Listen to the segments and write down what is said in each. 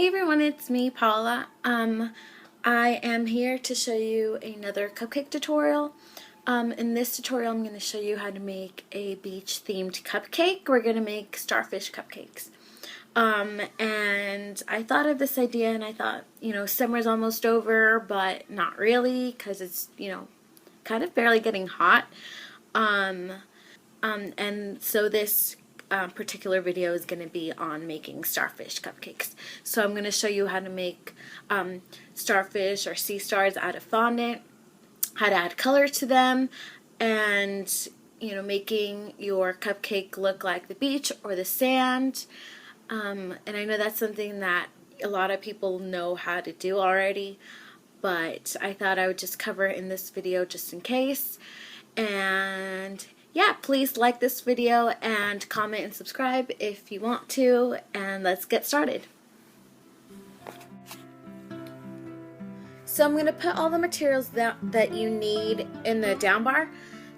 Hey everyone, it's me, Paula. I am here to show you another cupcake tutorial. In this tutorial, I'm going to show you how to make a beach-themed cupcake. We're going to make Starfish Cupcakes. And I thought of this idea and I thought, summer's almost over, but not really because it's, kind of barely getting hot. And so this particular video is going to be on making starfish cupcakes. So I'm going to show you how to make starfish or sea stars out of fondant, how to add color to them, and making your cupcake look like the beach or the sand. And I know that's something that a lot of people know how to do already, but I thought I would just cover it in this video just in case. And yeah, please like this video and comment and subscribe if you want to, and let's get started. So I'm going to put all the materials that you need in the down bar.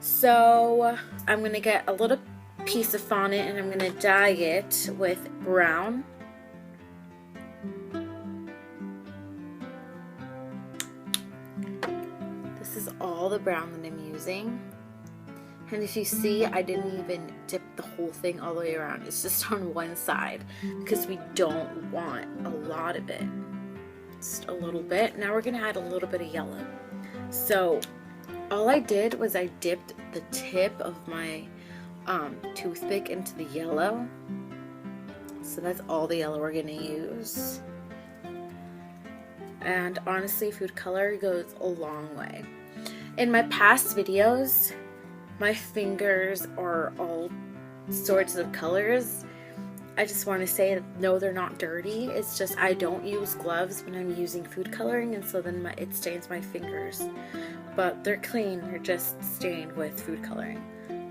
So I'm going to get a little piece of fondant and I'm going to dye it with brown. This is all the brown that I'm using. And if you see, I didn't even dip the whole thing all the way around. It's just on one side because we don't want a lot of it. Just a little bit. Now we're going to add a little bit of yellow. So all I did was I dipped the tip of my toothpick into the yellow. So that's all the yellow we're going to use. And honestly, food color goes a long way. In my past videos, my fingers are all sorts of colors. I just want to say that no, they're not dirty. It's just I don't use gloves when I'm using food coloring, and so then it stains my fingers. But they're clean, they're just stained with food coloring.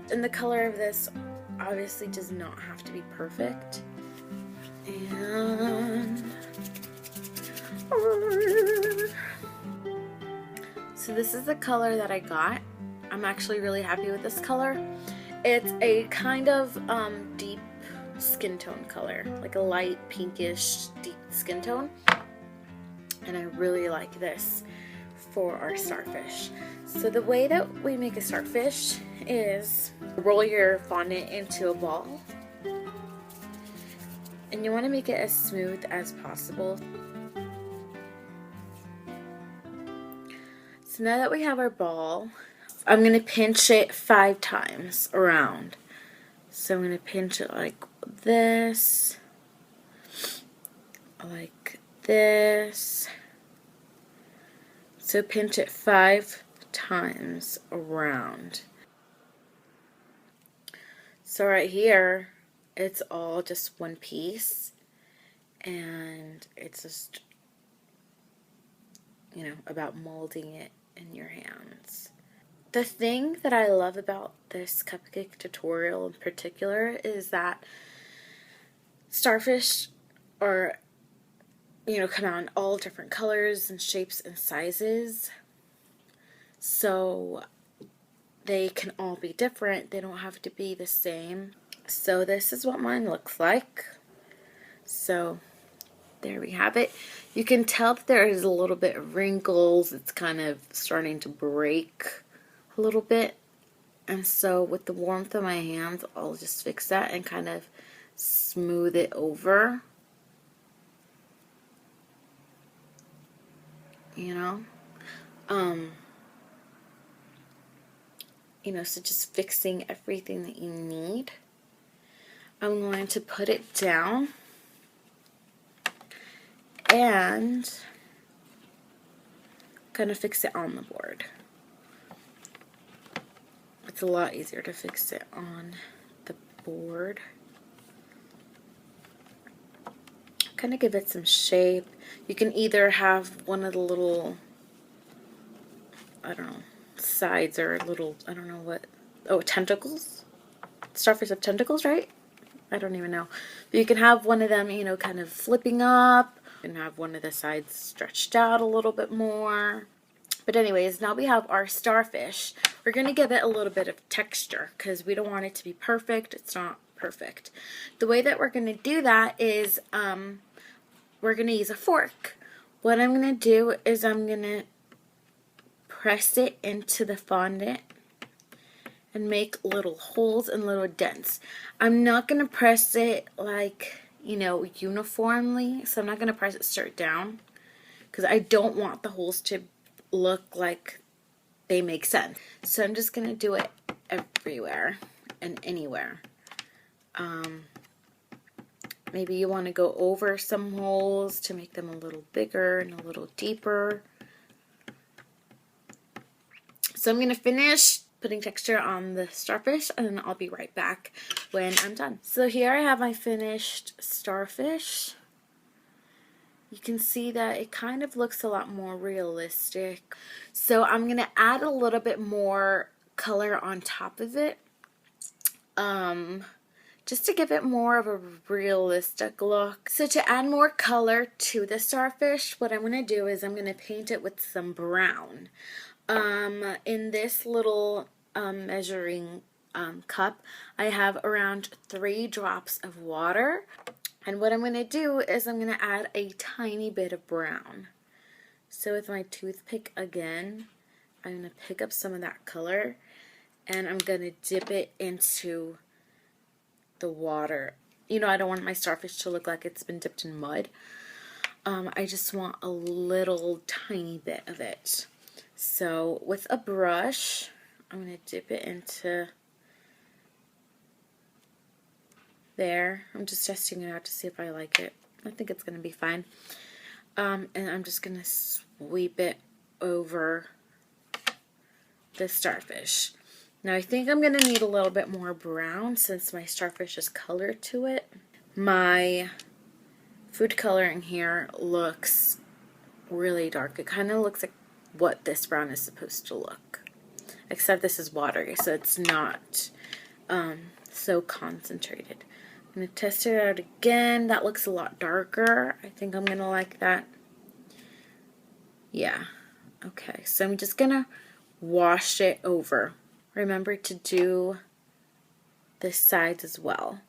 And the color of this obviously does not have to be perfect. And so this is the color that I got. I'm actually really happy with this color. It's a kind of deep skin tone color, like a light pinkish deep skin tone. And I really like this for our starfish. So the way that we make a starfish is roll your fondant into a ball. And you want to make it as smooth as possible. So now that we have our ball, I'm going to pinch it 5 times around. So I'm going to pinch it like this, like this. So pinch it 5 times around. So right here, it's all just one piece. And it's just, about molding it in your hands. The thing that I love about this cupcake tutorial in particular is that starfish are, come out in all different colors and shapes and sizes. So they can all be different. They don't have to be the same. So this is what mine looks like. So there we have it. You can tell that there is a little bit of wrinkles. It's kind of starting to break a little bit, and so with the warmth of my hands I'll just fix that and kind of smooth it over, so just fixing everything that you need. I'm going to put it down and kind of fix it on the board. It's a lot easier to fix it on the board. Kind of give it some shape. You can either have one of the little, sides or little, tentacles. Starfish have tentacles, right? I don't even know. But you can have one of them, kind of flipping up, and have one of the sides stretched out a little bit more. But anyways, now we have our starfish. We're going to give it a little bit of texture because we don't want it to be perfect. It's not perfect. The way that we're going to do that is we're going to use a fork. What I'm going to do is I'm going to press it into the fondant and make little holes and little dents. I'm not going to press it like, you know, uniformly. So I'm not going to press it straight down because I don't want the holes to look like they make sense. So I'm just going to do it everywhere and anywhere. Maybe you want to go over some holes to make them a little bigger and a little deeper. So I'm going to finish putting texture on the starfish, and then I'll be right back when I'm done. So here I have my finished starfish. You can see that it kind of looks a lot more realistic. So I'm going to add a little bit more color on top of it. Just to give it more of a realistic look. So to add more color to the starfish, what I'm going to do is I'm going to paint it with some brown. In this little measuring cup, I have around 3 drops of water. And what I'm going to do is I'm going to add a tiny bit of brown. So with my toothpick again, I'm going to pick up some of that color and I'm going to dip it into the water. You know, I don't want my starfish to look like it's been dipped in mud. I just want a little tiny bit of it. So with a brush, I'm going to dip it into there. I'm just testing it out to see if I like it. I think it's going to be fine. And I'm just going to sweep it over the starfish. Now I think I'm going to need a little bit more brown since my starfish is colored to it. My food coloring here looks really dark. It kind of looks like what this brown is supposed to look. Except this is watery, so it's not so concentrated. I'm going to test it out again. That looks a lot darker. I think I'm going to like that. Yeah. Okay, so I'm just going to wash it over. Remember to do the sides as well.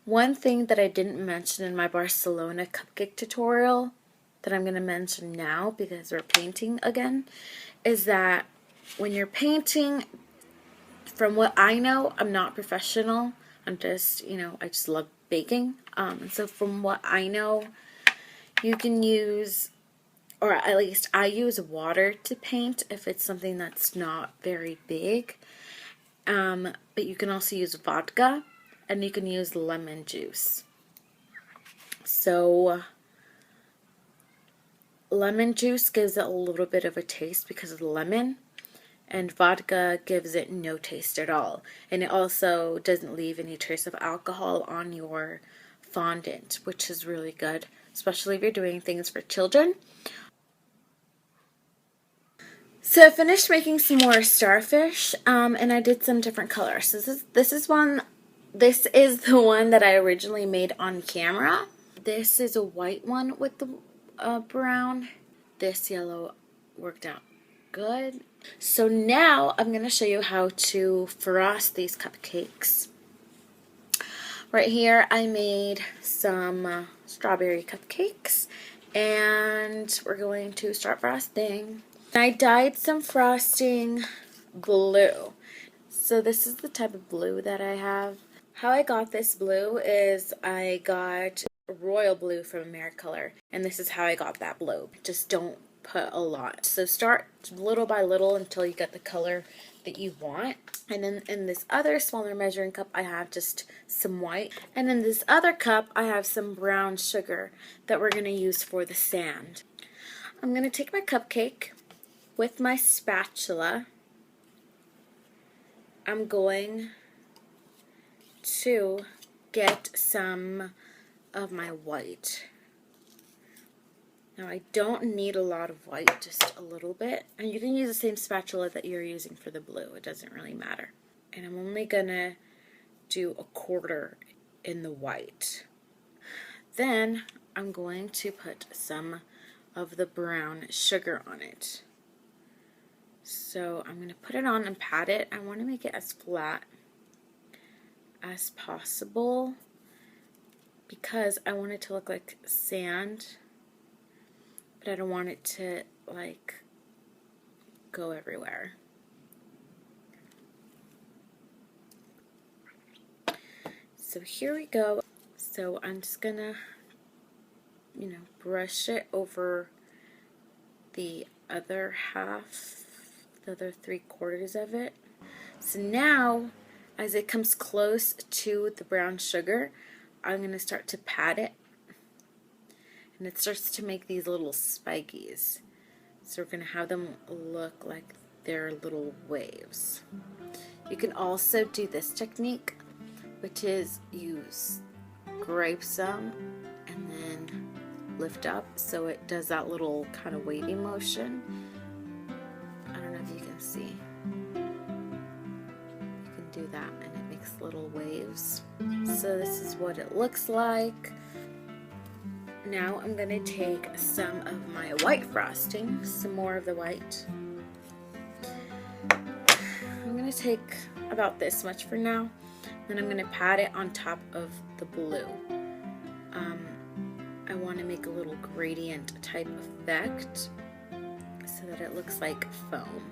One thing that I didn't mention in my Barcelona cupcake tutorial that I'm going to mention now because we're painting again is that when you're painting, from what I know, I'm not professional. I'm just, you know, I just love baking. And so from what I know, you can use, or at least I use water to paint if it's something that's not very big. But you can also use vodka and you can use lemon juice. So lemon juice gives it a little bit of a taste because of the lemon, and vodka gives it no taste at all. And it also doesn't leave any trace of alcohol on your fondant, which is really good, especially if you're doing things for children. So I finished making some more starfish, and I did some different colors. So this is the one that I originally made on camera. This is a white one with the brown. This yellow worked out good. So now I'm going to show you how to frost these cupcakes. Right here I made some strawberry cupcakes, and we're going to start frosting. I dyed some frosting blue. So this is the type of blue that I have. How I got this blue is I got royal blue from Americolor, and this is how I got that blue. Just don't put a lot. So start little by little until you get the color that you want. And then in this other smaller measuring cup I have just some white, and in this other cup I have some brown sugar that we're going to use for the sand. I'm going to take my cupcake with my spatula. I'm going to get some of my white. Now I don't need a lot of white, just a little bit. And you can use the same spatula that you're using for the blue. It doesn't really matter. And I'm only gonna do a quarter in the white. Then I'm going to put some of the brown sugar on it. So I'm going to put it on and pat it. I want to make it as flat as possible because I want it to look like sand. but I don't want it to like go everywhere. So here we go. So I'm just gonna, brush it over the other half, the other 3/4 of it. So now, as it comes close to the brown sugar, I'm gonna start to pat it, and it starts to make these little spikies. So we're gonna have them look like they're little waves. You can also do this technique, which is you scrape some and then lift up so it does that little kind of wavy motion. I don't know if you can see. You can do that and it makes little waves. So this is what it looks like. Now I'm going to take some of my white frosting, some more of the white. I'm going to take about this much for now. Then I'm going to pat it on top of the blue. I want to make a little gradient type effect so that it looks like foam.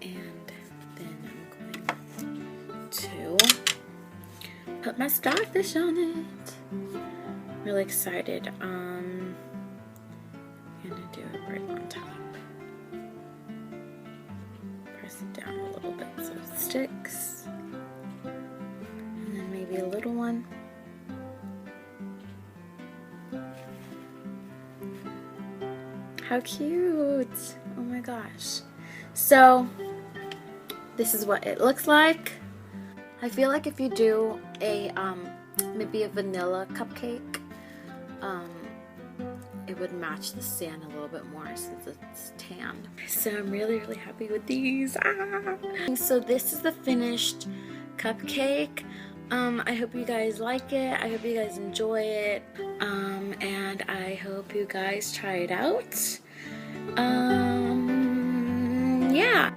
And then I'm going to put my starfish on it. I'm really excited. I'm going to do it right on top. Press it down a little bit so it sticks. And then maybe a little one. How cute! Oh my gosh. So, this is what it looks like. I feel like if you do a, maybe a vanilla cupcake, it would match the sand a little bit more since it's tan. So I'm really, really happy with these. So this is the finished cupcake. I hope you guys like it. I hope you guys enjoy it. And I hope you guys try it out. Yeah.